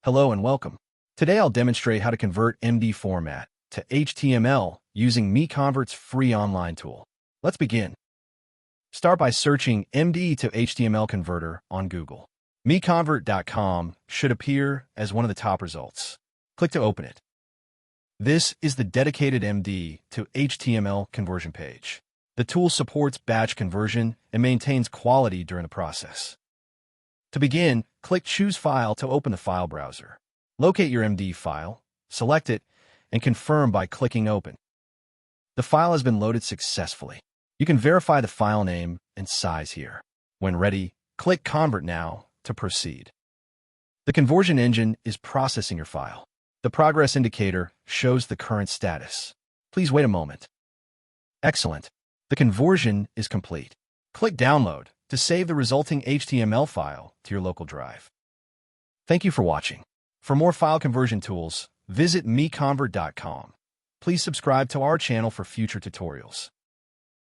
Hello and welcome. Today I'll demonstrate how to convert MD format to HTML using MiConvert's free online tool. Let's begin. Start by searching MD to HTML converter on Google. MiConvert.com should appear as one of the top results. Click to open it. This is the dedicated MD to HTML conversion page. The tool supports batch conversion and maintains quality during the process. To begin, click Choose File to open the file browser. Locate your MD file, select it, and confirm by clicking Open. The file has been loaded successfully. You can verify the file name and size here. When ready, click Convert Now to proceed. The conversion engine is processing your file. The progress indicator shows the current status. Please wait a moment. Excellent. The conversion is complete. Click Download to save the resulting HTML file to your local drive. Thank you for watching. For more file conversion tools, visit MiConvert.com. Please subscribe to our channel for future tutorials.